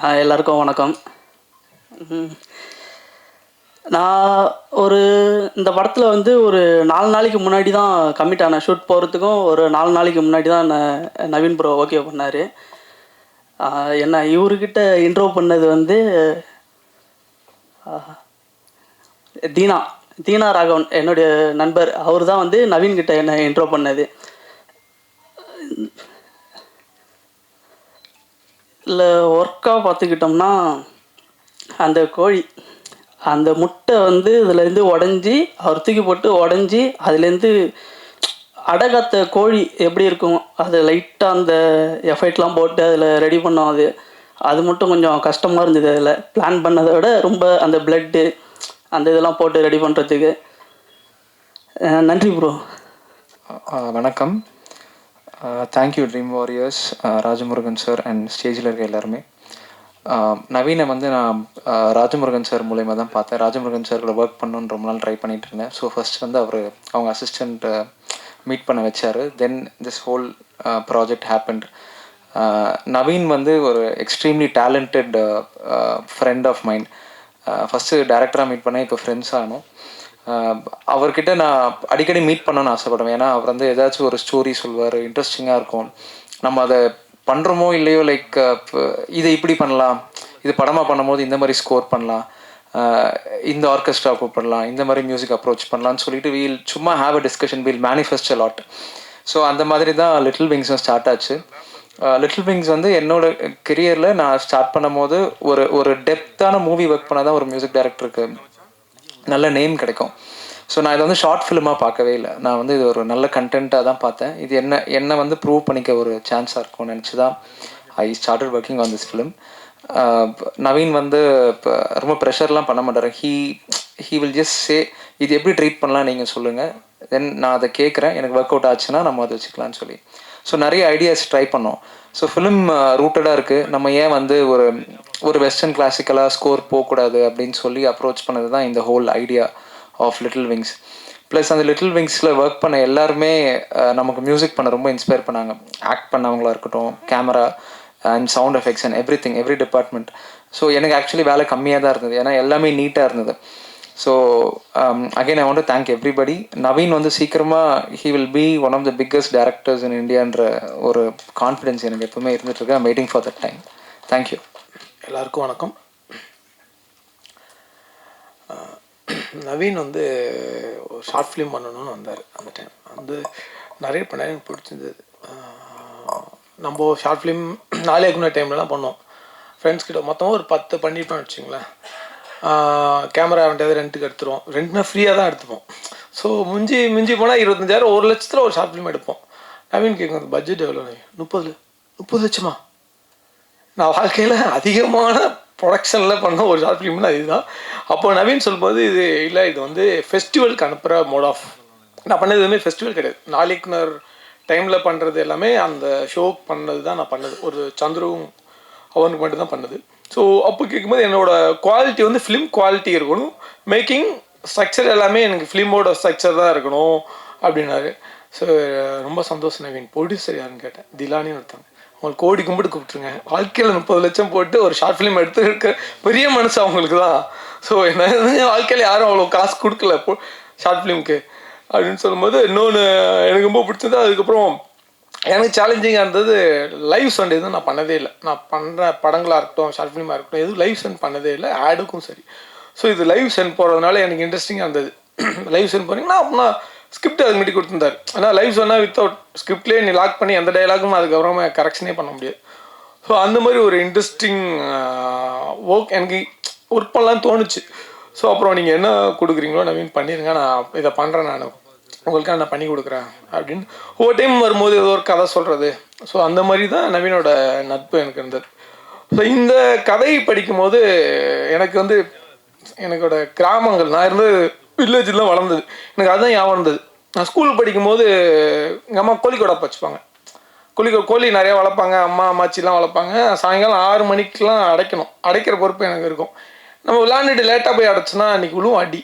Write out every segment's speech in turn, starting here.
எல்லாருக்கும் வணக்கம். நான் ஒரு இந்த படத்தில் வந்து ஒரு 4 நாளைக்கு முன்னாடி தான் கமிட் ஆனேன். ஷூட் போகிறதுக்கும் ஒரு 4 நாளைக்கு முன்னாடி தான் நவீன் ப்ரோ ஓகே பண்ணார். என்ன இவர்கிட்ட இன்ட்ரோ பண்ணது வந்து தீனா தீனா ராகவன், என்னுடைய நண்பர். அவர் தான் வந்து நவீன்கிட்ட என்ன இன்ட்ரோ பண்ணது. இல்லை ஒர்க்காக பார்த்துக்கிட்டோம்னா, அந்த கோழி அந்த முட்டை வந்து இதுலேருந்து உடஞ்சி அவர் தூக்கி போட்டு உடஞ்சி அதுலேருந்து அடகாத்த கோழி எப்படி இருக்கும், அது லைட்டாக அந்த எஃபெக்ட்லாம் போட்டு அதில் ரெடி பண்ணோம். அது மட்டும் கொஞ்சம் கஷ்டமாக இருந்தது. அதில் பிளான் பண்ணதை விட ரொம்ப அந்த பிளட்டு அந்த இதெல்லாம் போட்டு ரெடி பண்ணுறதுக்கு. நன்றி ப்ரோ. வணக்கம். Thank you dream warriors, Rajamurugan sir and ஸ்டேஜில் இருக்க எல்லாருமே. நவீனை வந்து நான் ராஜமுருகன் சார் மூலயமா தான் பார்த்தேன். ராஜமுருகன் சார் கூட ஒர்க் பண்ணணுன்னு ரொம்ப நாள் ட்ரை பண்ணிகிட்டு இருந்தேன். ஸோ ஃபர்ஸ்ட் வந்து அவங்க அசிஸ்டண்ட் மீட் பண்ண வச்சார். Then this whole project happened. Naveen வந்து ஒரு extremely talented friend of mind. First டேரக்டராக மீட் பண்ணேன், இப்போ ஃப்ரெண்ட்ஸ் ஆனோம். அவர்கிட்ட நான் அடிக்கடி மீட் பண்ணணும்னு ஆசைப்படுவேன். ஏன்னா அவர் வந்து ஏதாச்சும் ஒரு ஸ்டோரி சொல்வார், இன்ட்ரெஸ்டிங்காக இருக்கும். நம்ம அதை பண்ணுறோமோ இல்லையோ, லைக் இதை இப்படி பண்ணலாம், இது படமாக பண்ணும்போது இந்த மாதிரி ஸ்கோர் பண்ணலாம், இந்த ஆர்கெஸ்ட்ரா கூப்பிடலாம், இந்த மாதிரி மியூசிக் அப்ரோச் பண்ணலான்னு சொல்லிட்டு வீல் சும்மா have a discussion, we'll manifest a lot. So அந்த மாதிரி தான் லிட்டில் விங்ஸும் ஸ்டார்ட் ஆச்சு. லிட்டில் விங்ஸ் வந்து என்னோட கெரியரில் நான் ஸ்டார்ட் பண்ணும் போது ஒரு டெப்த்தான மூவி ஒர்க் பண்ணால் தான் ஒரு மியூசிக் டைரக்டருக்கு நல்ல நேம் கிடைக்கும். ஸோ நான் இதை வந்து ஷார்ட் ஃபிலிமாக பார்க்கவே இல்லை. நான் வந்து இது ஒரு நல்ல கண்டென்ட்டாக தான் பார்த்தேன். இது என்ன வந்து ப்ரூவ் பண்ணிக்க ஒரு சான்ஸாக இருக்கும்னு நினச்சி தான் I started working on this film. Naveen வந்து இப்போ ரொம்ப ப்ரெஷர்லாம் பண்ண மாட்டார். ஹீ வில் ஜஸ்ட் சே, இது எப்படி ட்ரீட் பண்ணலாம் நீங்கள் சொல்லுங்கள், தென் நான் அதை கேட்குறேன், எனக்கு ஒர்க் அவுட் ஆச்சுன்னா நம்ம அதை வச்சுக்கலான்னு சொல்லி. ஸோ நிறைய ஐடியாஸ் ட்ரை பண்ணோம். ஸோ ஃபிலிம் ரூட்டடாக இருக்குது. நம்ம ஏன் வந்து ஒரு வெஸ்டர்ன் கிளாசிக்கலாக ஸ்கோர் போகக்கூடாது அப்படின்னு சொல்லி அப்ரோச் பண்ணது தான் இந்த whole idea of little wings. Plus அந்த லிட்டில் விங்ஸில் ஒர்க் பண்ண எல்லாருமே நமக்கு மியூசிக் பண்ண ரொம்ப இன்ஸ்பயர் பண்ணாங்க. ஆக்ட் பண்ணவங்களா இருக்கட்டும், camera and sound effects and every department. So எனக்கு ஆக்சுவலி வேலை கம்மியாக தான் இருந்தது, ஏன்னா எல்லாமே நீட்டாக இருந்தது. So again I want to thank everybody. Naveen வந்து சீக்கிரமாக he will be one of the biggest directors in இந்தியான்ற ஒரு கான்ஃபிடென்ஸ் எனக்கு எப்பவுமே இருந்துகிட்ருக்கு. I'm waiting for that time. Thank you. எல்லாருக்கும் வணக்கம். நவீன் வந்து ஒரு ஷார்ட் ஃபிலிம் பண்ணணும்னு வந்தார். அந்த டைம் வந்து நிறைய பண்ண எனக்கு பிடிச்சிருந்தது. நம்ம ஷார்ட் ஃபிலிம் 4 முன்னாடி டைம்லலாம் பண்ணோம். ஃப்ரெண்ட்ஸ் கிட்ட மொத்தமாக ஒரு 10 பண்ணிட்டோம்னு வச்சுங்களேன். கேமரா வேண்டியது ரெண்ட்டுக்கு எடுத்துருவோம். ரெண்ட்னா ஃப்ரீயாக தான் எடுத்துப்போம். ஸோ மிஞ்சி போனால் 25,000 1 லட்சத்தில் ஒரு ஷார்ட் ஃபிலிம் எடுப்போம். நவீன் கேட்கும், பட்ஜெட் எவ்வளோ? 30 லட்சமா? நான் வாழ்க்கையில் அதிகமான ப்ரொடக்ஷனில் பண்ண ஒரு ஷார்ட் ஃபிலிம்னா இதுதான். அப்போது நவீன் சொல்லும்போது இது வந்து ஃபெஸ்டிவலுக்கு அனுப்புகிற மோட் ஆஃப். நான் பண்ணது எதுவுமே ஃபெஸ்டிவல் கிடையாது. நாளைக்குனர் டைமில் பண்ணுறது எல்லாமே அந்த ஷோக்கு பண்ணது தான் நான் பண்ணது. ஒரு சந்துருவும் அவனுக்கு மட்டும் தான் பண்ணது. ஸோ அப்போ கேட்கும்போது என்னோடய குவாலிட்டி வந்து ஃபிலிம் குவாலிட்டி இருக்கணும், மேக்கிங் ஸ்ட்ரக்சர் எல்லாமே எனக்கு ஃபிலிமோட ஸ்ட்ரக்சர் தான் இருக்கணும் அப்படின்னாரு. ஸோ ரொம்ப சந்தோஷம் நவீன். ப்ரொடியூசர் யாருன்னு கேட்டேன். திலானின்னு ஒருத்தாங்க. அவங்களுக்கு கோடி கும்பிட்டு கூப்பிட்ருங்க. வாழ்க்கையில் 30 லட்சம் போட்டு ஒரு ஷார்ட் ஃபிலிம் எடுத்து இருக்க பெரிய மனசு அவங்களுக்கு தான். ஸோ என்ன வாழ்க்கையில் யாரும் அவ்வளோ காசு கொடுக்கல ஷார்ட் ஃபிலிமுக்கு அப்படின்னு சொல்லும்போது இன்னொன்று எனக்கு ரொம்ப பிடிச்சது. அதுக்கப்புறம் எனக்கு சேலஞ்சிங்காக இருந்தது லைவ் சென்ட். எதுவும் நான் பண்ணதே இல்லை. நான் பண்ணுற படங்களாக இருக்கட்டும், ஷார்ட் ஃபிலிமாக இருக்கட்டும், எதுவும் லைவ் சென்ட் பண்ணதே இல்லை, ஆடுக்கும் சரி. ஸோ இது லைவ் சென்ட் போகிறதுனால எனக்கு இன்ட்ரெஸ்டிங்காக இருந்தது. லைவ் சென்ட் போனீங்கன்னா அப்படின்னா ஸ்கிரிப்ட் அதுக்கு முன்னாடி கொடுத்துருந்தாரு. ஆனால் லைவ் சொன்னால் வித்தவுட் ஸ்கிரிப்ட்லேயே நீ லாக் பண்ணி எந்த டைலாகும் அதுக்கப்புறமா கரெக்ஷனே பண்ண முடியாது. ஸோ அந்த மாதிரி ஒரு இன்ட்ரெஸ்டிங் ஒர்க் எனக்கு ஒர்க் பண்ணலான்னு தோணுச்சு. ஸோ அப்புறம் நீங்கள் என்ன கொடுக்குறீங்களோ நவீன் பண்ணிடுங்க, நான் இதை பண்ணுறேன், நான் உங்களுக்காக நான் பண்ணி கொடுக்குறேன் அப்படின்னு ஒவ்வொரு டைம் வரும்போது ஏதோ ஒரு கதை சொல்கிறது. ஸோ அந்த மாதிரி தான் நவீனோட நட்பு எனக்கு இருந்தது. ஸோ இந்த கதை படிக்கும்போது எனக்கு வந்து எனக்கோட கிராமங்கள், நான் இருந்து வில்லேஜில் வளர்ந்தது, எனக்கு அதுதான் ஞாபகம் இருந்தது. நான் ஸ்கூல் படிக்கும்போது எங்கள் அம்மா கோழி கொடை வச்சுப்பாங்க. கோழி நிறையா வளர்ப்பாங்க, அம்மாச்சிலாம் வளர்ப்பாங்க. சாயங்காலம் 6 மணிக்கெலாம் அடைக்கிற பொறுப்பு எனக்கு இருக்கும். நம்ம விளாண்டுட்டு லேட்டாக போய் அடைச்சோன்னா அன்றைக்கி விழுவும் அடி.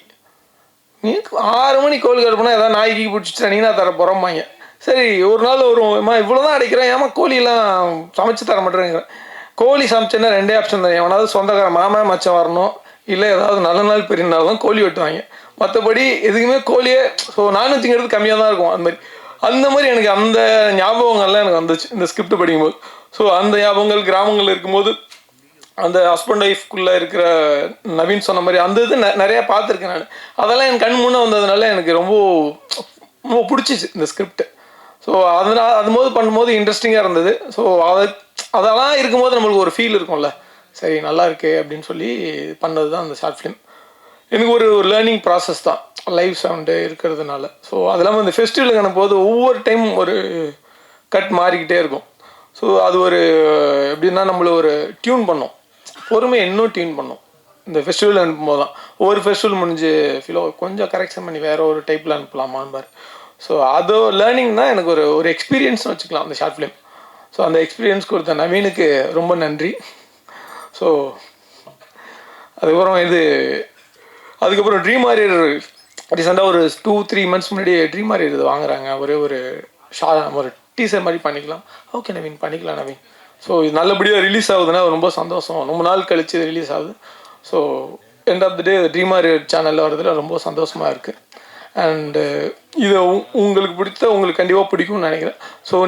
நீ 6 மணி கோழி கடுப்புனா ஏதாவது நாய்க்கு பிடிச்சிட்டு நீனா தர போகிறோம்பாங்க. சரி ஒரு நாள் வரும், இவ்வளோ தான் அடைக்கிறேன், ஏமா கோழியெல்லாம் சமைச்சு தர மாட்டேங்கிறேன். கோழி சமைச்சேன்னா 2 ஆப்ஷன் தான். எவனாவது சொந்தக்கார மாமா மச்சம் வரணும், இல்லை ஏதாவது நல்ல நாள் பெரிய நாள் தான் கோழி வெட்டுவாங்க. மற்றபடி எதுக்குமே கோழியே நானும் திங்கிறது கம்மியாக தான் இருக்கும். அந்த மாதிரி எனக்கு அந்த ஞாபகங்கள்லாம் எனக்கு வந்துச்சு இந்த ஸ்கிரிப்ட் படிக்கும்போது. அந்த ஞாபகங்கள் கிராமங்கள் இருக்கும்போது அந்த ஹஸ்பண்ட் ஒய்ஃப்குள்ளே இருக்கிற நவீன் சொன்ன மாதிரி அந்த இது நிறையா பார்த்துருக்கேன் நான். அதெல்லாம் என் கண் முன்னே வந்ததுனால எனக்கு ரொம்ப ரொம்ப பிடிச்சிச்சு இந்த ஸ்கிரிப்ட். அதனால் அது பண்ணும்போது இன்ட்ரெஸ்டிங்காக இருந்தது. அதெல்லாம் இருக்கும்போது நம்மளுக்கு ஒரு ஃபீல் இருக்கும்ல, சரி நல்லா இருக்கே அப்படின்னு சொல்லி பண்ணது தான் அந்த ஷார்ட் ஃபிலிம். எனக்கு ஒரு லேர்னிங் ப்ராசஸ் தான் லைவ் சவுண்டு இருக்கிறதுனால. அது இல்லாமல் இந்த ஃபெஸ்டிவலுக்கு அனுப்பும்போது ஒவ்வொரு டைம் ஒரு கட் மாறிக்கிட்டே இருக்கும். அது ஒரு எப்படின்னா நம்மளை ஒரு டியூன் பண்ணோம், பொறுமையை இன்னும் டியூன் பண்ணோம். இந்த ஃபெஸ்டிவல் அனுப்பும்போது தான் ஒவ்வொரு ஃபெஸ்டிவல் முடிஞ்சு கொஞ்சம் கரெக்ஷன் பண்ணி வேறு ஒரு டைப்பில் அனுப்பலாமான்னு பாரு. அது லேர்னிங் தான் எனக்கு ஒரு எக்ஸ்பீரியன்ஸ்னு வச்சுக்கலாம் அந்த ஷார்ட் ஃபிலிம். அந்த எக்ஸ்பீரியன்ஸ் கொடுத்த நவீனுக்கு ரொம்ப நன்றி. அதுக்கப்புறம் ட்ரீம் வாரியர் ரீசெண்டாக ஒரு 2-3 மந்த்ஸ் முன்னாடி ட்ரீம் வாரியர் இது வாங்குறாங்க. ஒரு டீசர் மாதிரி பண்ணிக்கலாம். ஓகே நவீன், பண்ணிக்கலாம் நவீன். இது நல்லபடியாக ரிலீஸ் ஆகுதுன்னா ரொம்ப சந்தோஷம். ரொம்ப நாள் கழிச்சு ரிலீஸ் ஆகுது. End of the day Dream Warrior சேனலில் வரதுல ரொம்ப சந்தோஷமாக இருக்குது. அண்டு இதை உங்களுக்கு உங்களுக்கு கண்டிப்பாக பிடிக்கும்னு நினைக்கிறேன்.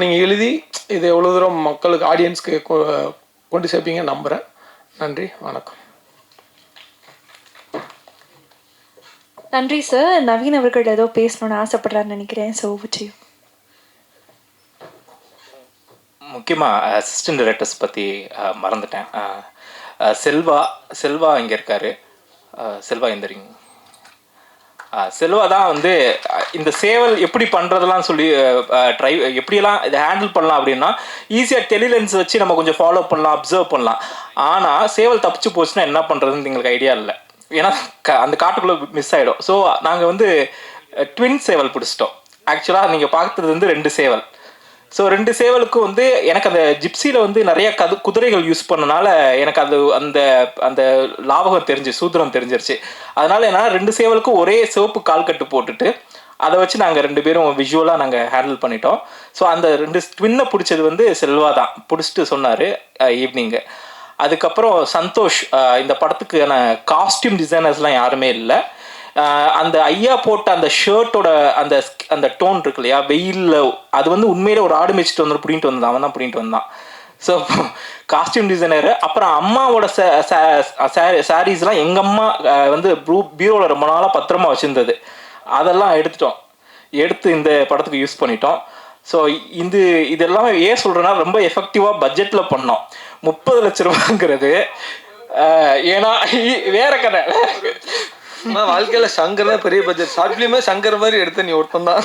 நீங்கள் எழுதி இதை எவ்வளோ தூரம் மக்களுக்கு ஆடியன்ஸ்க்கு கொண்டு சேர்ப்பீங்க நம்புகிறேன். நன்றி, வணக்கம். நன்றி சார். நவீன் அவர்கள் ஏதோ பேசணும்னு ஆசைப்படுறாருன்னு நினைக்கிறேன். முக்கியமாக அசிஸ்டன்ட் டைரக்டர்ஸ் பற்றி மறந்துட்டேன். செல்வா இங்கே இருக்கார். செல்வா எந்திரிங்க. செல்வா தான் வந்து இந்த சேவல் எப்படி பண்ணுறதெல்லாம் சொல்லி எப்படியெல்லாம் இதை ஹேண்டில் பண்ணலாம் அப்படின்னா ஈஸியாக டெலிலென்ஸ் வச்சு நம்ம கொஞ்சம் ஃபாலோ பண்ணலாம், அப்சர்வ் பண்ணலாம். ஆனால் சேவல் தப்பிச்சு போச்சுன்னா என்ன பண்ணுறதுன்னு எங்களுக்கு ஐடியா இல்லை. ஏன்னா அந்த காட்டுக்குள்ளே மிஸ் ஆகிடும். நாங்கள் வந்து ட்வின் சேவல் பிடிச்சிட்டோம். ஆக்சுவலாக நீங்கள் பார்த்தது வந்து 2 சேவல். 2 சேவலுக்கும் வந்து எனக்கு அந்த ஜிப்சியில் வந்து நிறைய குதிரைகள் யூஸ் பண்ணனால எனக்கு அந்த லாபகம் சூத்திரம் தெரிஞ்சிருச்சு. அதனால என்ன 2 சேவலுக்கும் ஒரே சிவப்பு கால்கட்டு போட்டுட்டு அதை வச்சு நாங்கள் 2 பேரும் விஷுவலாக நாங்கள் ஹேண்டில் பண்ணிட்டோம். அந்த 2 ட்வின்னை பிடிச்சது வந்து செல்வா தான் பிடிச்சிட்டு சொன்னார் ஈவினிங்கு. அதுக்கப்புறம் சந்தோஷ், இந்த படத்துக்கான காஸ்டியூம் டிசைனர்ஸ்லாம் யாருமே இல்லை. அந்த ஐயா போட்ட அந்த ஷர்ட்டோட அந்த டோன் இருக்கு இல்லையா, வெயிலில் அது வந்து உண்மையிலே ஒரு ஆடு மேய்ச்சிட்டு வந்து பிடிங்கிட்டு வந்தான், அவன் தான் பிடிங்கிட்டு வந்தான். Costume designer. அப்புறம் அம்மாவோட சாரீஸ்லாம் எங்கள் அம்மா வந்து பீரோவில் ரொம்ப நாளாக பத்திரமா வச்சுருந்தது. அதெல்லாம் எடுத்து இந்த படத்துக்கு யூஸ் பண்ணிட்டோம். இதெல்லாம் ஏன் சொல்கிறேன்னா ரொம்ப எஃபெக்டிவாக பட்ஜெட்டில் பண்ணோம். 30 லட்ச ரூபாங்கிறது ஏன்னா வேற கதை. வாழ்க்கையில் சங்கர் தான் பெரிய பட்ஜெட். ஷார்ட் ஃபிலிமே சங்கர் மாதிரி எடுத்த நீ ஒருத்தன் தான்.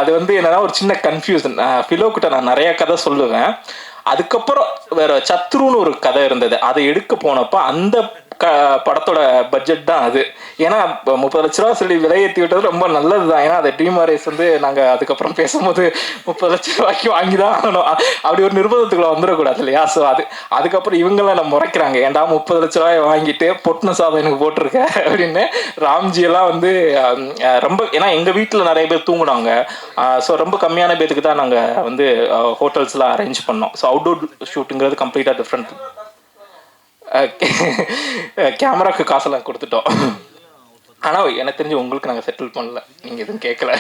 அது வந்து என்னன்னா ஒரு சின்ன கன்ஃபியூஷன். ஃபிலோக்கிட்ட நான் நிறைய கதை சொல்லுவேன். அதுக்கப்புறம் வேற சத்ருன்னு ஒரு கதை இருந்தது. அதை எடுக்க போனப்போ அந்த படத்தோட பட்ஜெட் தான் அது. ஏன்னா 30 லட்ச ரூபா சொல்லி விலையேற்றி விட்டது ரொம்ப நல்லது தான். ஏன்னா அந்த ட்ரீம் வாரியர்ஸ் வந்து நாங்கள் அதுக்கப்புறம் பேசும்போது 30 லட்ச ரூபாய்க்கு வாங்கி தான் ஆகணும், அப்படி ஒரு நிர்பந்தத்துக்குள்ள வந்துடக்கூடாது இல்லையா. அதுக்கப்புறம் இவங்கெல்லாம் நம்ம முறைக்கிறாங்க, ஏன்டா 30 லட்ச ரூபாய் வாங்கிட்டு பொட்டின சாதம் எனக்கு போட்டிருக்க அப்படின்னு. ராம்ஜியெல்லாம் வந்து ரொம்ப, ஏன்னா எங்கள் வீட்டில் நிறைய பேர் தூங்குனாங்க. ரொம்ப கம்மியான பேருக்கு தான் நாங்கள் வந்து ஹோட்டல்ஸ்லாம் அரேஞ்ச் பண்ணோம். அவுட்டோர் ஷூட்டுங்கிறது கம்ப்ளீட்டாக டிஃப்ரெண்ட். கேமராக்கு காசெல்லாம் கொடுத்துட்டோம். ஆனால் எனக்கு தெரிஞ்சு உங்களுக்கு நாங்கள் செட்டில் பண்ணல, நீங்கள் எதுவும் கேட்கல.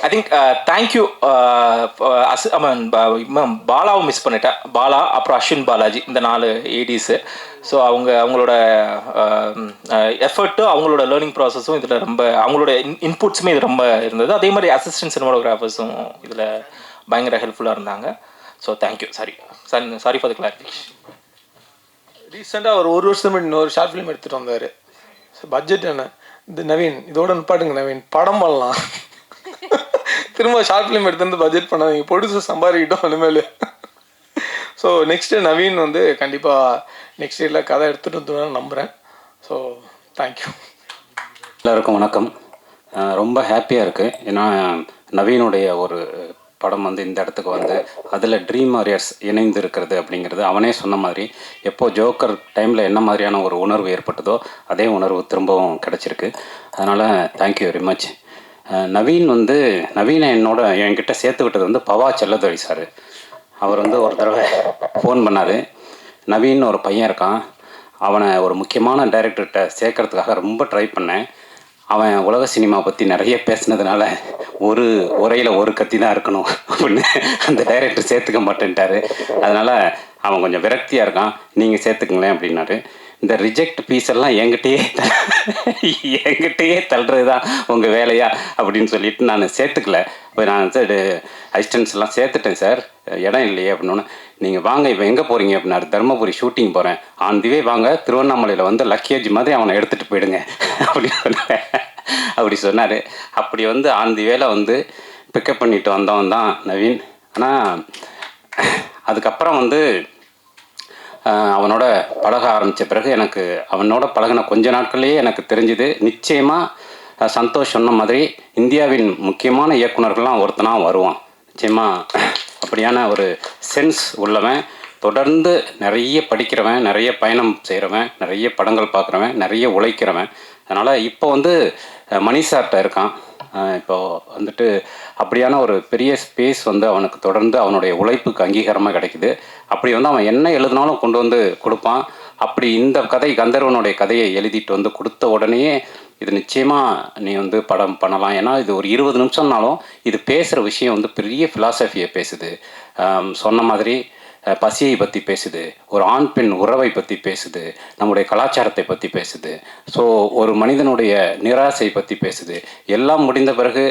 I think thank you. பாலாவும் மிஸ் பண்ணிட்டேன். பாலா, அப்புறம் அஸ்வின் பாலாஜி, இந்த 4 ஏடிஸு. அவங்களோட எஃபர்ட்டும் அவங்களோட லேர்னிங் ப்ராசஸும் இதில் ரொம்ப, அவங்களோட இன்புட்ஸுமே இது ரொம்ப இருந்தது. அதே மாதிரி அசிஸ்டன்ட் சினிமாட்டோகிராஃபர்ஸும் இதில் பயங்கர ஹெல்ப்ஃபுல்லாக இருந்தாங்க. Thank you. Sorry for the clarification. ரீசெண்டாக ஒரு வருஷம் முன்னாடி இன்னொரு ஷார்ட் ஃபிலிம் எடுத்துகிட்டு வந்தார். பட்ஜெட் என்ன இந்த நவீன், இதோட நிப்பாட்டுங்க நவீன், படம் பண்ணலாம். திரும்ப ஷார்ட் ஃபிலிம் எடுத்து பட்ஜெட் பண்ணாதீங்க, ப்ரொடியூசர் சம்பாதிக்கிட்டோம் இனிமேல். நெக்ஸ்ட்டு நவீன் வந்து கண்டிப்பாக நெக்ஸ்ட் இயரில் கதை எடுத்துகிட்டு வந்துடுவேன்னு நம்புகிறேன். தேங்க்யூ. எல்லாருக்கும் வணக்கம். ரொம்ப ஹாப்பியாக இருக்குது. ஏன்னா நவீனுடைய ஒரு படம் வந்து இந்த இடத்துக்கு வந்து அதில் ட்ரீம் வாரியர்ஸ் இணைந்து இருக்கிறது அப்படிங்கிறது, அவனே சொன்ன மாதிரி எப்போ ஜோக்கர் டைமில் என்ன மாதிரியான ஒரு உணர்வு ஏற்பட்டதோ அதே உணர்வு திரும்பவும் கிடச்சிருக்கு. அதனால் தேங்க்யூ வெரி மச். நவீனை என்கிட்ட சேர்த்து விட்டது வந்து பவா செல்லதுரை சார். அவர் வந்து ஒரு தடவை ஃபோன் பண்ணார். நவீன் ஒரு பையன் இருக்கான், அவனை ஒரு முக்கியமான டைரக்டர்கிட்ட சேர்க்கறதுக்காக ரொம்ப ட்ரை பண்ணேன். அவன் உலக சினிமா பற்றி நிறைய பேசினதுனால ஒரு உரையில் ஒரு கத்தி தான் இருக்கணும் அப்படின்னு அந்த டைரக்டர் சேர்த்துக்க மாட்டேன்ட்டார். அதனால் அவன் கொஞ்சம் விரக்தியாக இருக்கான், நீங்கள் சேர்த்துக்குங்களேன் அப்படின்னாரு. இந்த ரிஜெக்ட் பீஸ் எல்லாம் என்கிட்டயே தள்ளுறது தான் உங்கள் வேலையா அப்படின்னு சொல்லிட்டு நான் சேர்த்துக்கல. இப்போ நான் வந்து அசிஸ்டன்ஸ் எல்லாம் சேர்த்துட்டேன் சார், இடம் இல்லையே அப்படின்னோன்னு, நீங்கள் வாங்க இப்போ எங்கே போகிறீங்க அப்படின்னாரு. தருமபுரி ஷூட்டிங் போகிறேன். ஆன் தி வே வாங்க, திருவண்ணாமலையில் வந்து லக்கேஜ் மாதிரி அவனை எடுத்துகிட்டு போயிடுங்க அப்படி சொன்னார். அப்படி வந்து ஆன் தி வேல வந்து பிக்கப் பண்ணிட்டு வந்தவன் தான் நவீன். ஆனால் அதுக்கப்புறம் வந்து அவனோட பழக ஆரம்பித்த பிறகு எனக்கு அவனோட பழகின கொஞ்ச நாட்கள்லேயே எனக்கு தெரிஞ்சுது, நிச்சயமாக சந்தோஷ் சொன்ன மாதிரி இந்தியாவின் முக்கியமான இயக்குனர்கள்லாம் ஒருத்தனாக வருவான். நிச்சயமாக அப்படியான ஒரு சென்ஸ் உள்ளவன், தொடர்ந்து நிறைய படிக்கிறவன், நிறைய பயணம் செய்கிறவன், நிறைய படங்கள் பார்க்குறவன், நிறைய உழைக்கிறவன். அதனால் இப்போ வந்து மணி சார்ட்ட இருக்கான். இப்போ வந்துட்டு அப்படியான ஒரு பெரிய ஸ்பேஸ் வந்து அவனுக்கு தொடர்ந்து அவனுடைய உழைப்புக்கு அங்கீகாரமாக கிடைக்குது. அப்படி வந்து அவன் என்ன எழுதினாலும் கொண்டு வந்து கொடுப்பான். அப்படி இந்த கதை கந்தர்வனுடைய கதையை எழுதிட்டு வந்து கொடுத்த உடனேயே இது நிச்சயமாக நீ வந்து படம் பண்ணலாம், ஏன்னா இது ஒரு 20 நிமிஷம்னாலும் இது பேசுகிற விஷயம் வந்து பெரிய ஃபிலாசபியை பேசுது. சொன்ன மாதிரி பசியை பற்றி பேசுது, ஒரு ஆண் பெண் உறவை பற்றி பேசுது, நம்முடைய கலாச்சாரத்தை பற்றி பேசுது, ஸோ ஒரு மனிதனுடைய நிராசை பற்றி பேசுது. எல்லாம் முடிந்த பிறகு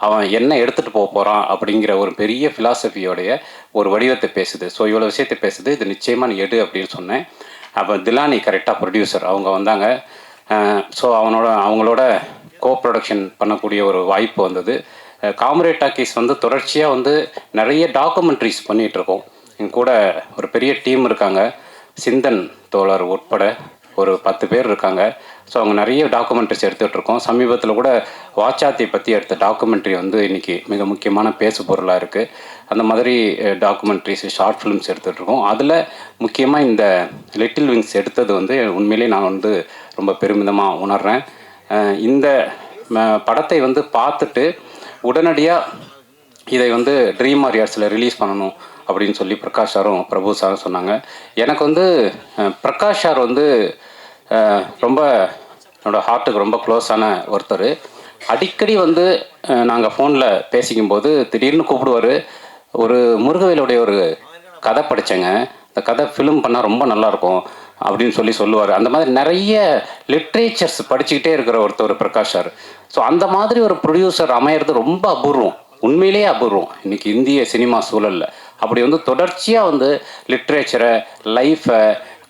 அவன் என்ன எடுத்துகிட்டு போகிறான் அப்படிங்கிற ஒரு பெரிய ஃபிலாசபியோடைய ஒரு வடிவத்தை பேசுது. ஸோ இவ்வளோ விஷயத்தை பேசுது, இது நிச்சயமாக நீ எடு அப்படின்னு சொன்னேன். அப்போ திலானி கரெக்டாக ப்ரொடியூசர் அவங்க வந்தாங்க. ஸோ அவங்களோட கோ ப்ரொடக்ஷன் பண்ணக்கூடிய ஒரு வாய்ப்பு வந்தது. காம்ரேட் டாக்கீஸ் வந்து தொடர்ச்சியாக வந்து நிறைய டாக்குமெண்ட்ரிஸ் பண்ணிகிட்ருக்கோம். எங்க கூட ஒரு பெரிய டீம் இருக்காங்க, சிந்தன் தோழர் உட்பட ஒரு 10 பேர் இருக்காங்க. ஸோ அவங்க நிறைய டாக்குமெண்ட்ரிஸ் எடுத்துகிட்ருக்கோம். சமீபத்தில் கூட வாச்சாத்தியை பற்றி எடுத்த டாக்குமெண்ட்ரி வந்து இன்றைக்கி மிக முக்கியமான பேசு பொருளாக இருக்குது. அந்த மாதிரி டாக்குமெண்ட்ரிஸ், ஷார்ட் ஃபிலிம்ஸ் எடுத்துகிட்ருக்கோம். அதில் முக்கியமாக இந்த லிட்டில் விங்ஸ் எடுத்தது வந்து உண்மையிலே நான் வந்து ரொம்ப பெருமிதமாக உணர்கிறேன். இந்த படத்தை வந்து பார்த்துட்டு உடனடியாக இதை வந்து ட்ரீம் வாரியர்ஸில் ரிலீஸ் பண்ணணும் அப்படின்னு சொல்லி பிரகாஷ் சாரும் பிரபு சாரும் சொன்னாங்க. எனக்கு வந்து பிரகாஷ் சார் வந்து ரொம்ப என்னோடய ஹார்ட்டுக்கு ரொம்ப க்ளோஸான ஒருத்தர். அடிக்கடி வந்து நாங்கள் ஃபோனில் பேசிக்கும்போது திடீர்னு கூப்பிடுவார். ஒரு முருகவேலுடைய ஒரு கதை படித்தேங்க, இந்த கதை ஃபிலிம் பண்ணால் ரொம்ப நல்லாயிருக்கும் அப்படின்னு சொல்லுவார். அந்த மாதிரி நிறைய லிட்ரேச்சர்ஸ் படிச்சுக்கிட்டே இருக்கிற ஒருத்தர் பிரகாஷ் சார். ஸோ அந்த மாதிரி ஒரு ப்ரொடியூசர் அமையிறது ரொம்ப அபூர்வம், உண்மையிலேயே அபூர்வம் இன்றைக்கி இந்திய சினிமா சூழலில். அப்படி வந்து தொடர்ச்சியாக வந்து லிட்ரேச்சரை, லைஃப்பை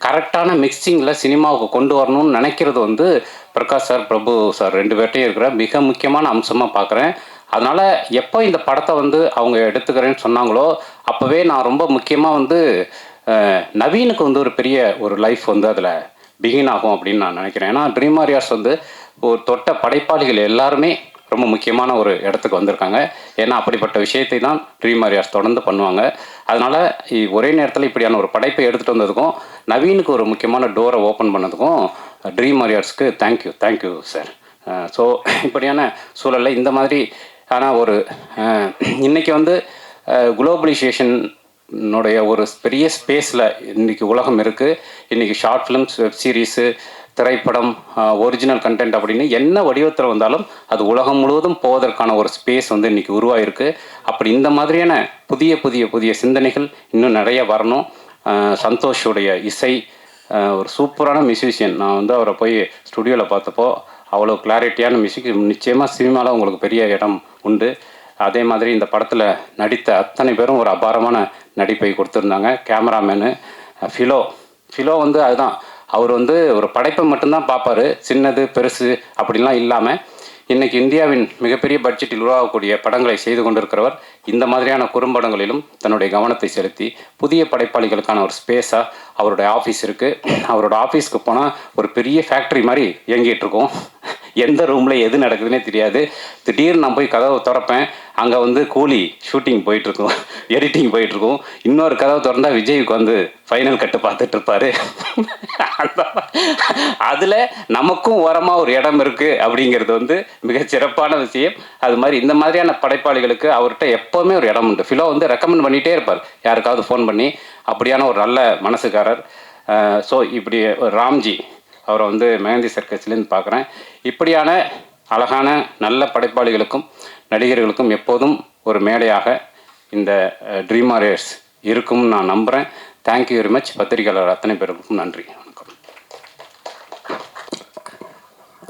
கரெக்டான மிக்சிங்கில் சினிமாவுக்கு கொண்டு வரணும்னு நினைக்கிறது வந்து பிரகாஷ் சார், பிரபு சார் 2 பேர்ட்டையும் இருக்கிற மிக முக்கியமான அம்சமாக பார்க்குறேன். அதனால் எப்போ இந்த படத்தை வந்து அவங்க எடுத்துக்கிறேன்னு சொன்னாங்களோ அப்போவே நான் ரொம்ப முக்கியமாக வந்து நவீனுக்கு வந்து ஒரு பெரிய ஒரு லைஃப் வந்து அதில் பிகின் ஆகும் அப்படின்னு நான் நினைக்கிறேன். ஏன்னா ட்ரீம் வாரியர்ஸ் வந்து ஒரு தொட்ட படைப்பாளிகள் எல்லாருமே ரொம்ப முக்கியமான ஒரு இடத்துக்கு வந்திருக்காங்க. ஏன்னா அப்படிப்பட்ட விஷயத்தை தான் ட்ரீம் வாரியர்ஸ் தொடர்ந்து பண்ணுவாங்க. அதனால் ஒரே நேரத்தில் இப்படியான ஒரு படைப்பை எடுத்துகிட்டு வந்ததுக்கும் நவீனுக்கு ஒரு முக்கியமான டோரை ஓப்பன் பண்ணதுக்கும் ட்ரீம் வாரியர்ஸ்க்கு தேங்க்யூ சார். ஸோ இப்படியான சூழலில் இந்த மாதிரி ஆனால் ஒரு இன்றைக்கி வந்து குளோபலைசேஷனுடைய ஒரு பெரிய ஸ்பேஸில் இன்றைக்கி உலகம் இருக்குது. இன்றைக்கி ஷார்ட் ஃபிலிம்ஸ், வெப் சீரிஸு, திரைப்படம், ஒரிஜினல் கண்டென்ட் அப்படின்னு என்ன வடிவத்தில் வந்தாலும் அது உலகம் முழுவதும் போவதற்கான ஒரு ஸ்பேஸ் வந்து இன்றைக்கி உருவாயிருக்கு. அப்படி இந்த மாதிரியான புதிய சிந்தனைகள் இன்னும் நிறைய வரணும். சந்தோஷுடைய இசை, ஒரு சூப்பரான மியூசிஷியன். நான் வந்து அவரை போய் ஸ்டுடியோவில் பார்த்தப்போ அவ்வளோ கிளாரிட்டியான மியூசிக். நிச்சயமாக சினிமாவில் உங்களுக்கு பெரிய இடம் உண்டு. அதே மாதிரி இந்த படத்தில் நடித்த அத்தனை பேரும் ஒரு அபாரமான நடிப்பை கொடுத்துருந்தாங்க. கேமராமேனு ஃபிலோ வந்து அதுதான், அவர் வந்து ஒரு படைப்பை மட்டும்தான் பார்ப்பார், சின்னது பெருசு அப்படிலாம் இல்லாமல் இன்றைக்கி இந்தியாவின் மிகப்பெரிய பட்ஜெட்டில் உருவாகக்கூடிய படங்களை செய்து கொண்டிருக்கிறவர் இந்த மாதிரியான குறும்படங்களிலும் தன்னுடைய கவனத்தை செலுத்தி புதிய படைப்பாளிகளுக்கான ஒரு ஸ்பேஸாக அவருடைய ஆஃபீஸ் இருக்குது. அவரோட ஆஃபீஸ்க்கு போனால் ஒரு பெரிய ஃபேக்ட்ரி மாதிரி இயங்கிட்டு இருக்கோம். எந்த ரூமில் எது நடக்குதுன்னே தெரியாது. திடீர்னு நான் போய் கதவை திறப்பேன், அங்கே வந்து கூலி ஷூட்டிங் போயிட்டுருக்கும், எடிட்டிங் போயிட்டுருக்கும். இன்னொரு கதவை திறந்தா விஜய்க்கு வந்து ஃபைனல் கட்டு பார்த்துட்டு இருப்பாரு. அதில் நமக்கும் ஓரமாக ஒரு இடம் இருக்குது அப்படிங்கிறது வந்து மிகச் சிறப்பான விஷயம். அது மாதிரி இந்த மாதிரியான படைப்பாளிகளுக்கு அவர்கிட்ட எப்போவுமே ஒரு இடம் உண்டு. ஃபிலோ வந்து ரெக்கமெண்ட் பண்ணிகிட்டே இருப்பார் யாருக்காவது ஃபோன் பண்ணி. அப்படியான ஒரு நல்ல மனசுக்காரர். ஸோ இப்படி ஒரு ராம்ஜி அவரை வந்து மெஹந்தி சர்க்கஸ்லேருந்து பார்க்குறேன். இப்படியான அழகான நல்ல படைப்பாளிகளுக்கும் நடிகர்களுக்கும் எப்போதும் ஒரு மேடையாக இந்த ட்ரீம் வாரியர்ஸ் இருக்கும்னு நான் நம்புகிறேன். Thank you very much. பத்திரிகையாளர் அத்தனை பேருக்கும் நன்றி. வணக்கம்.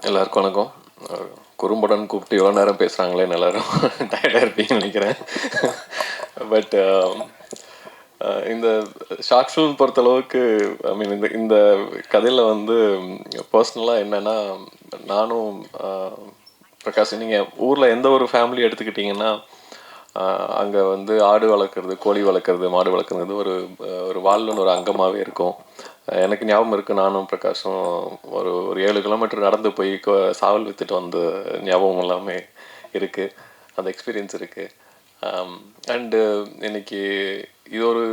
எல்லாருக்கும் வணக்கம். குறும்படன் கூப்பிட்டு எவ்வளோ நேரம் பேசுகிறாங்களே, எல்லாரும் டயர்டாக இருப்பீங்கன்னு நினைக்கிறேன். பட் இந்த ஷார்ட் ஃபிலிம் பொறுத்தளவுக்கு ஐ மீன் இந்த கதையில் வந்து பர்சனலாக என்னென்னா, நானும் பிரகாஷ், நீங்கள் ஊரில் எந்த ஒரு ஃபேமிலி எடுத்துக்கிட்டிங்கன்னா அங்கே வந்து ஆடு வளர்க்குறது, கோழி வளர்க்குறது, மாடு வளர்க்குறது ஒரு வாழ்வின் ஒரு அங்கமாகவே இருக்கும். எனக்கு ஞாபகம் இருக்குது, நானும் பிரகாஷும் ஒரு 7 கிலோமீட்டர் நடந்து போய் சாவல் விற்றுட்டு வந்த ஞாபகம் எல்லாமே இருக்குது. அந்த எக்ஸ்பீரியன்ஸ் இருக்குது. அண்டு இன்னைக்கு இது ஒரு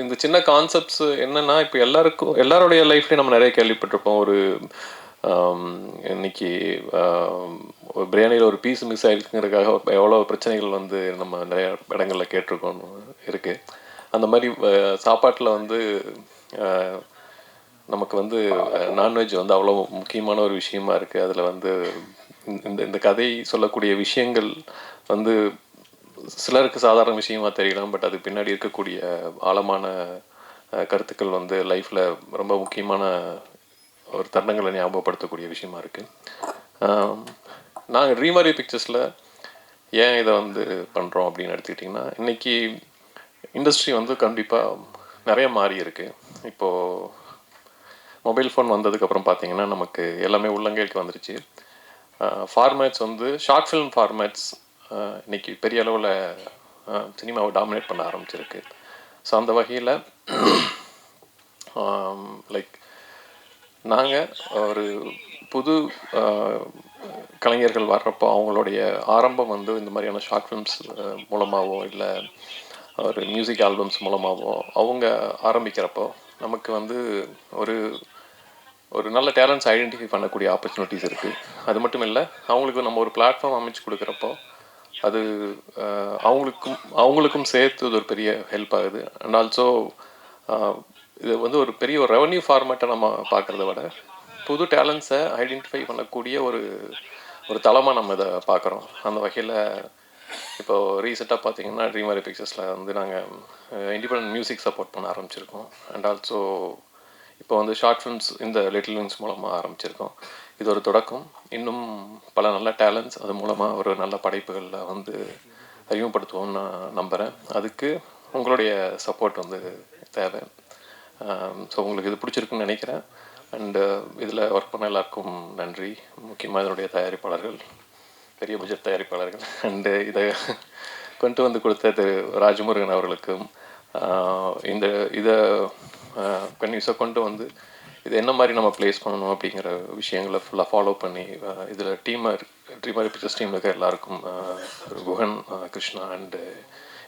இந்த சின்ன கான்செப்ட்ஸ் என்னென்னா, இப்போ எல்லாருடைய லைஃப்லேயும் நம்ம நிறைய கேள்விப்பட்டிருப்போம். ஒரு இன்னைக்கு ஒரு பிரியாணியில் ஒரு பீஸ் மிஸ் ஆகிருக்குங்கிறதுக்காக எவ்வளோ பிரச்சனைகள் வந்து நம்ம நிறைய இடங்களில் கேட்டிருக்கோன்னு இருக்குது. அந்த மாதிரி சாப்பாட்டில் வந்து நமக்கு வந்து நான்வெஜ் வந்து அவ்வளோ முக்கியமான ஒரு விஷயமா இருக்குது. அதில் வந்து இந்த கதை சொல்லக்கூடிய விஷயங்கள் வந்து சிலருக்கு சாதாரண விஷயமா தெரியலாம். பட் அது பின்னாடி இருக்கக்கூடிய ஆழமான கருத்துக்கள் வந்து லைஃப்பில் ரொம்ப முக்கியமான ஒரு தருணங்களை ஞாபகப்படுத்தக்கூடிய விஷயமா இருக்குது. நாங்கள் ட்ரீம் வாரியர் பிக்சர்ஸில் ஏன் இதை வந்து பண்ணுறோம் அப்படின்னு எடுத்துக்கிட்டிங்கன்னா, இன்றைக்கி இண்டஸ்ட்ரி வந்து கண்டிப்பாக நிறைய மாறி இருக்குது. இப்போது மொபைல் ஃபோன் வந்ததுக்கப்புறம் பார்த்திங்கன்னா நமக்கு எல்லாமே உள்ளங்கைக்கு வந்துருச்சு. ஃபார்மேட்ஸ் வந்து ஷார்ட் ஃபிலிம் ஃபார்மேட்ஸ் இன்றைக்கி பெரிய அளவில் சினிமாவை டாமினேட் பண்ண ஆரம்பிச்சிருக்கு. ஸோ அந்த வகையில் லைக் நாங்கள் ஒரு புது கலைஞர்கள் வர்றப்போ அவங்களுடைய ஆரம்பம் வந்து இந்த மாதிரியான ஷார்ட் ஃபிலிம்ஸ் மூலமாகவோ இல்லை ஒரு மியூசிக் ஆல்பம்ஸ் மூலமாகவோ அவங்க ஆரம்பிக்கிறப்போ நமக்கு வந்து ஒரு நல்ல டேலண்ட்ஸ் ஐடென்டிஃபை பண்ணக்கூடிய ஆப்பர்ச்சுனிட்டிஸ் இருக்குது. அது மட்டும் இல்லை, அவங்களுக்கு நம்ம ஒரு பிளாட்ஃபார்ம் அமைச்சு கொடுக்குறப்போ அது அவங்களுக்கும் சேர்த்து இது ஒரு பெரிய ஹெல்ப் ஆகுது. அண்ட் ஆல்சோ இது வந்து ஒரு பெரிய ஒரு ரெவன்யூ ஃபார்மேட்டை நம்ம பார்க்குறத விட புது டேலண்ட்ஸை ஐடென்டிஃபை பண்ணக்கூடிய ஒரு தளமாக நம்ம இதை பார்க்குறோம். அந்த வகையில் இப்போது ரீசெண்டாக பார்த்திங்கன்னா ட்ரீம் வாரியர் பிக்சர்ஸில் வந்து நாங்கள் இண்டிபெண்டன்ட் மியூசிக் சப்போர்ட் பண்ண ஆரம்பிச்சிருக்கோம். அண்ட் ஆல்சோ இப்போ வந்து ஷார்ட் ஃபிலிம்ஸ் இந்த லிட்டில் விங்ஸ் மூலமாக ஆரம்பிச்சிருக்கோம். இது ஒரு தொடக்கம். இன்னும் பல நல்ல டேலண்ட்ஸ் அது மூலமாக ஒரு நல்ல படைப்புகளில் வந்து அறிமுகப்படுத்துவோம்னு நான் நம்புகிறேன். அதுக்கு உங்களுடைய சப்போர்ட் வந்து தேவை. ஸோ உங்களுக்கு இது பிடிச்சிருக்குன்னு நினைக்கிறேன். அண்டு இதில் ஒர்க் பண்ண எல்லாருக்கும் நன்றி. முக்கியமாக இதனுடைய தயாரிப்பாளர்கள், பெரிய பட்ஜெட் தயாரிப்பாளர்கள், அண்டு இதை கொண்டு வந்து கொடுத்த திரு ராஜமுருகன் அவர்களுக்கும் இதை கன்யூஸாக கொண்டு வந்து இது என்ன மாதிரி நம்ம ப்ளேஸ் பண்ணணும் அப்படிங்கிற விஷயங்களை ஃபுல்லாக ஃபாலோ பண்ணி இதில் ட்ரீம் வாரியர் பிக்சர்ஸ் டீமில் இருக்க எல்லாருக்கும் குஹன், கிருஷ்ணா அண்டு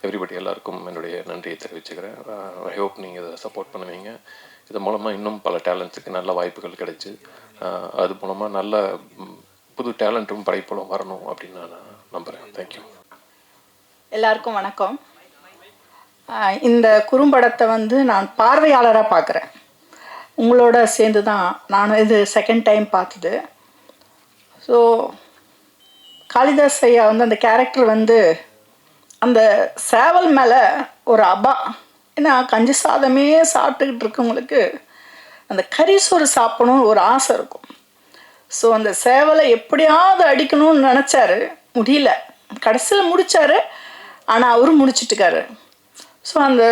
எவ்ரிபடி எல்லாருக்கும் என்னுடைய நன்றியை தெரிவிச்சுக்கிறேன். ஐ ஹோப் நீங்கள் இதை சப்போர்ட் பண்ணுவீங்க. இது மூலமாக இன்னும் பல டேலண்ட்ஸுக்கு நல்ல வாய்ப்புகள் கிடைச்சி அது மூலமாக நல்ல புது டேலண்ட்டும் படைப்புகளும் வரணும் அப்படின்னு நான் நம்புகிறேன். தேங்க்யூ. எல்லாருக்கும் வணக்கம். இந்த குறும்படத்தை வந்து நான் பார்வையாளராக பார்க்குறேன். உங்களோட சேர்ந்து தான் நானும் இது செகண்ட் டைம் பார்த்தது. ஸோ காளிதாஸ் ஐயா வந்து அந்த கேரக்டர் வந்து அந்த சேவல் மேலே ஒரு ஏன்னா கஞ்சி சாதமே சாப்பிட்டுக்கிட்டு இருக்கவங்களுக்கு அந்த கறிசோறு சாப்பிடணும்னு ஒரு ஆசை இருக்கும். ஸோ அந்த சேவலை எப்படியாவது அடிக்கணும்னு நினச்சாரு, முடியல. கடைசியில் முடித்தார், ஆனால் அவரும் முடிச்சிட்டுக்காரு. ஸோ அந்த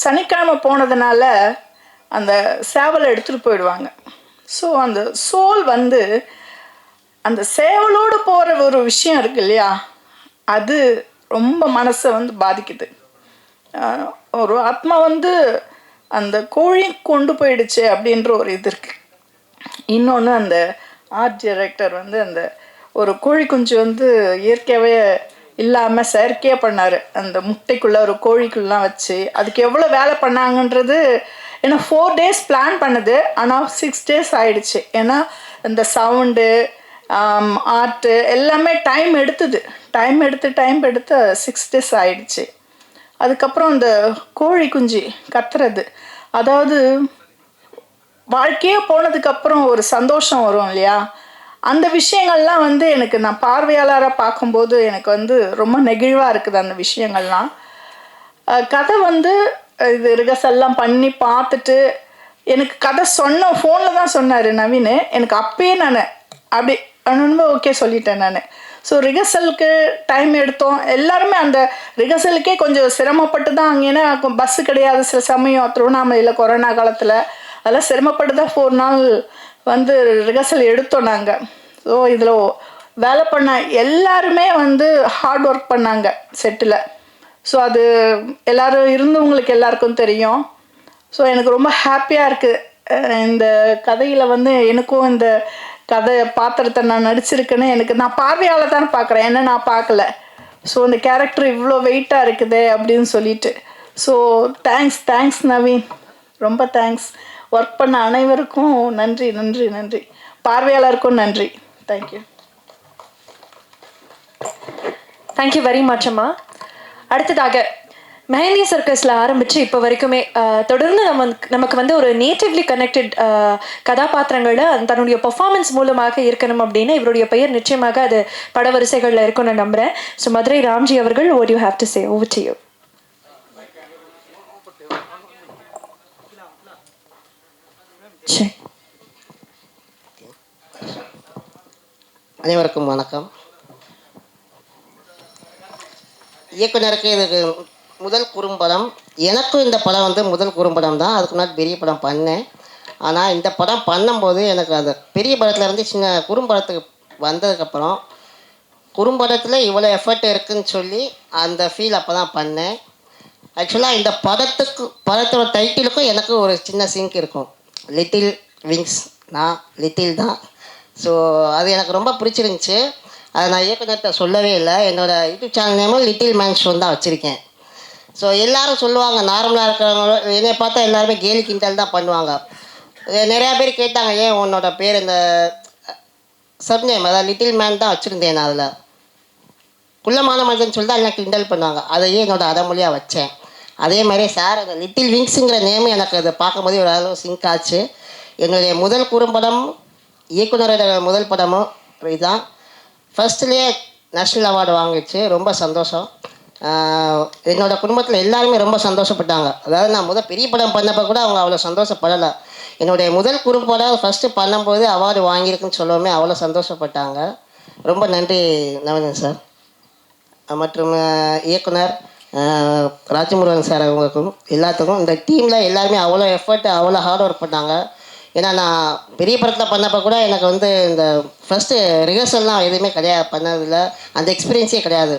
சனிக்கிழமை போனதுனால அந்த சேவலை எடுத்துகிட்டு போயிடுவாங்க. ஸோ அந்த சோல் வந்து அந்த சேவலோடு போகிற ஒரு விஷயம் இருக்கு இல்லையா, அது ரொம்ப மனசை வந்து பாதிக்குது. ஒரு ஆத்மா வந்து அந்த கோழி கொண்டு போயிடுச்சு அப்படின்ற ஒரு இது இருக்குது. இன்னொன்று ஆர்ட் டைரக்டர் வந்து அந்த ஒரு கோழி குஞ்சு வந்து இயற்கையாகவே இல்லாமல் செயற்கையாக பண்ணார். அந்த முட்டைக்குள்ளே ஒரு கோழிக்குள்ளலாம் வச்சு அதுக்கு எவ்வளோ வேலை பண்ணாங்கன்றது. ஏன்னா 4 days பிளான் பண்ணுது, ஆனால் 6 days ஆயிடுச்சு. ஏன்னா இந்த சவுண்டு ஆர்ட்டு எல்லாமே டைம் எடுத்து 6 days ஆயிடுச்சு. அதுக்கப்புறம் அந்த கோழி குஞ்சு கத்துறது, அதாவது வாழ்க்கையே போனதுக்கப்புறம் ஒரு சந்தோஷம் வரும் இல்லையா, அந்த விஷயங்கள்லாம் வந்து எனக்கு நான் பார்வையாளராக பார்க்கும்போது எனக்கு வந்து ரொம்ப நெகிழ்வாக இருக்குது அந்த விஷயங்கள்லாம். கதை வந்து இது ரிகர்சல்லாம் பண்ணி பார்த்துட்டு எனக்கு கதை ஃபோனில் தான் சொன்னார் நவீன். எனக்கு அப்பயே நான் அப்படி ரொம்ப ஓகே சொல்லிட்டேன் நான். ஸோ ரிகர்சலுக்கு டைம் எடுத்தோம். எல்லாருமே அந்த ரிகர்சலுக்கே கொஞ்சம் சிரமப்பட்டு தான், அங்கேனா பஸ்ஸு கிடையாது சில சமயம் திருவண்ணாமலையில் கொரோனா காலத்தில். அதெல்லாம் சிரமப்பட்டு தான் 4 நாள் வந்து ரிகர்சல் எடுத்தோம் நாங்கள். ஸோ இதில் வேலை பண்ண எல்லாருமே வந்து ஹார்ட் ஒர்க் பண்ணாங்க செட்டில். ஸோ அது எல்லோரும் இருந்தவங்களுக்கு எல்லாருக்கும் தெரியும். ஸோ எனக்கு ரொம்ப ஹாப்பியாக இருக்குது. இந்த கதையில் வந்து எனக்கும் இந்த கதை பாத்திரத்தை நான் நடிச்சிருக்கேன்னு நான் பார்வையால் தான் பார்க்குறேன், என்ன நான் பார்க்கல. ஸோ இந்த கேரக்டர் இவ்வளோ வெயிட்டாக இருக்குது அப்படின்னு சொல்லிட்டு. ஸோ தேங்க்ஸ் நவீன், ரொம்ப தேங்க்ஸ். ஒர்க் பண்ண அனைவருக்கும் நன்றி. பார்வையாளருக்கும் நன்றி. தேங்க்யூ. தேங்க்யூ வெரி மச் அம்மா. அடுத்ததாக மெஹந்தி சர்க்கஸில் ஆரம்பித்து இப்போ வரைக்குமே தொடர்ந்து நமக்கு வந்து ஒரு நேட்டிவ்லி கனெக்டட் கதாபாத்திரங்களை தன்னுடைய பெர்ஃபார்மன்ஸ் மூலமாக இருக்கணும் அப்படின்னு இவருடைய பெயர் நிச்சயமாக அது படவரிசைகளில் இருக்கும்னு நான் நம்புகிறேன். ஸோ மதுரை ராம்ஜி அவர்கள், what you have to say, over to you. அனைவருக்கும் வணக்கம். இயக்குனருக்கு இது முதல் குறும்படம். எனக்கும் இந்த படம் வந்து முதல் குறும்படம் தான். அதுக்கு முன்னாடி பெரிய படம் பண்ணேன். ஆனால் இந்த படம் பண்ணும்போது எனக்கு அந்த பெரிய படத்துலேருந்து சின்ன குறும்படத்துக்கு வந்ததுக்கப்புறம் குறும்படத்தில் இவ்வளோ எஃபர்ட் இருக்குதுன்னு சொல்லி அந்த ஃபீல் அப்போ தான் பண்ணேன். ஆக்சுவலாக இந்த படத்தோட டைட்டிலுக்கும் எனக்கு ஒரு சின்ன சிங்க் இருக்கும். லிட்டில் விங்ஸ், நான் லிட்டில் தான். ஸோ அது எனக்கு ரொம்ப பிடிச்சிருந்துச்சி. அதை நான் இயக்குனர்கிட்ட சொல்லவே இல்லை. என்னோடய யூடியூப் சேனல் நேமும் லிட்டில் மேன் ஷோ தான் வச்சுருக்கேன். ஸோ எல்லோரும் சொல்லுவாங்க, நார்மலாக இருக்கிறவங்க என்னை பார்த்தா எல்லாருமே கேலி கிண்டல் தான் பண்ணுவாங்க. நிறையா பேர் கேட்டாங்க, ஏன் உன்னோட பேர் இந்த சப்நேம் அதாவது லிட்டில் மேன் தான் வச்சுருந்தேன். நான் அதில் குள்ளமான மனிதன் சொல்லி தான் எல்லாம் கிண்டல் பண்ணுவாங்க. அதையே என்னோடய அடமொழியாக வச்சேன். அதே மாதிரி சார் அந்த லிட்டில் விங்ஸுங்கிற நேமும் எனக்கு அதை பார்க்கும்போது ஒரு அளவு சிங்க் ஆச்சு. என்னுடைய முதல் குறும்படம், இயக்குனரோட முதல் படமும் இதுதான். ஃபஸ்ட்லேயே நேஷ்னல் அவார்டு வாங்கிச்சு. ரொம்ப சந்தோஷம். என்னோடய குடும்பத்தில் எல்லாருமே ரொம்ப சந்தோஷப்பட்டாங்க. அதாவது நான் பெரிய படம் பண்ணப்போ கூட அவங்க அவ்வளோ சந்தோஷப்படலை. என்னுடைய முதல் குறும்படம் ஃபஸ்ட்டு பண்ணும்போது அவார்டு வாங்கியிருக்குன்னு சொல்லவுமே அவ்வளோ சந்தோஷப்பட்டாங்க. ரொம்ப நன்றி நவீன் சார் மற்றும் இயக்குனர் ராஜமுருகன் சார் அவங்களுக்கும் எல்லாத்துக்கும். இந்த டீமில் எல்லாருமே அவ்வளோ எஃபர்ட், அவ்வளோ ஹார்ட் ஒர்க் பண்ணாங்க. ஏன்னா நான் பெரிய படத்தில் பண்ணப்போ கூட எனக்கு வந்து இந்த ஃபஸ்ட்டு ரிஹர்சல்லாம் எதுவுமே கிடையாது, பண்ணதில்லை. அந்த எக்ஸ்பீரியன்ஸே கிடையாது.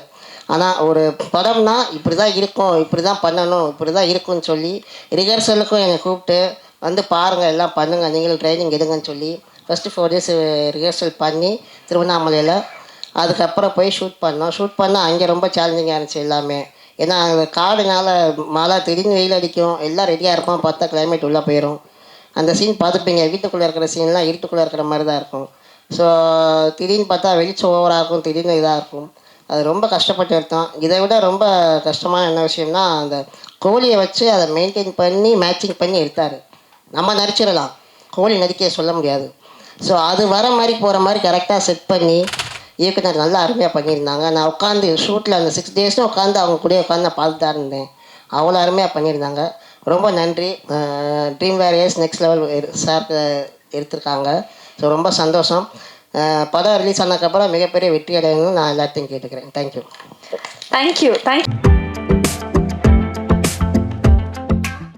ஆனால் ஒரு படம்னா இப்படி தான் இருக்கும், இப்படி தான் பண்ணணும், இப்படி தான் இருக்குன்னு சொல்லி ரிஹர்சலுக்கும் என்னை கூப்பிட்டு வந்து பாருங்கள், எல்லாம் பண்ணுங்கள், நீங்களும் ட்ரைனிங் எடுங்கன்னு சொல்லி ஃபஸ்ட்டு 4 days ரிஹர்சல் பண்ணி திருவண்ணாமலையில் அதுக்கப்புறம் போய் ஷூட் பண்ணால் அங்கே ரொம்ப சேலஞ்சிங்காக இருந்துச்சு எல்லாமே. ஏன்னா அந்த காடுனால மழை, திடீர்னு வெயில் அடிக்கும், எல்லாம் ரெடியாக இருப்போம், பார்த்தா கிளைமேட் உள்ளே போயிடும். அந்த சீன் பார்த்துப்பீங்க, வீட்டுக்குள்ளே இருக்கிற சீன்லாம் இருட்டுக்குள்ளே இருக்கிற மாதிரி தான் இருக்கும். ஸோ திடீர்னு பார்த்தா வெளிச்சம் ஓவராக இருக்கும், திடீர்னு இதாக இருக்கும். அது ரொம்ப கஷ்டப்பட்டு எடுத்தோம். இதை விட ரொம்ப கஷ்டமான என்ன விஷயம்னா, அந்த கோழியை வச்சு அதை மெயின்டைன் பண்ணி மேட்சிங் பண்ணி எடுத்தார். நம்ம நடிச்சிடலாம், கோழி நடிக்க சொல்ல முடியாது. ஸோ அது வர மாதிரி போகிற மாதிரி கரெக்டாக செட் பண்ணி இயக்குனர் நல்லா அருமையாக பண்ணியிருந்தாங்க. நான் உட்காந்து ஷூட்டில் அந்த 6 days உட்காந்து அவங்க கூட உட்காந்து நான் பார்த்துட்டு தான் இருந்தேன். அவ்வளோ அருமையாக பண்ணியிருந்தாங்க. ரொம்ப நன்றி. Dream warriors next level sir எடுத்திருக்காங்க. ஸோ ரொம்ப சந்தோஷம். படம் ரிலீஸ் ஆனதுக்கப்புறம் மிகப்பெரிய வெற்றி அடையணும்னு நான் எல்லாத்தையும் கேட்டுக்கிறேன். தேங்க்யூ.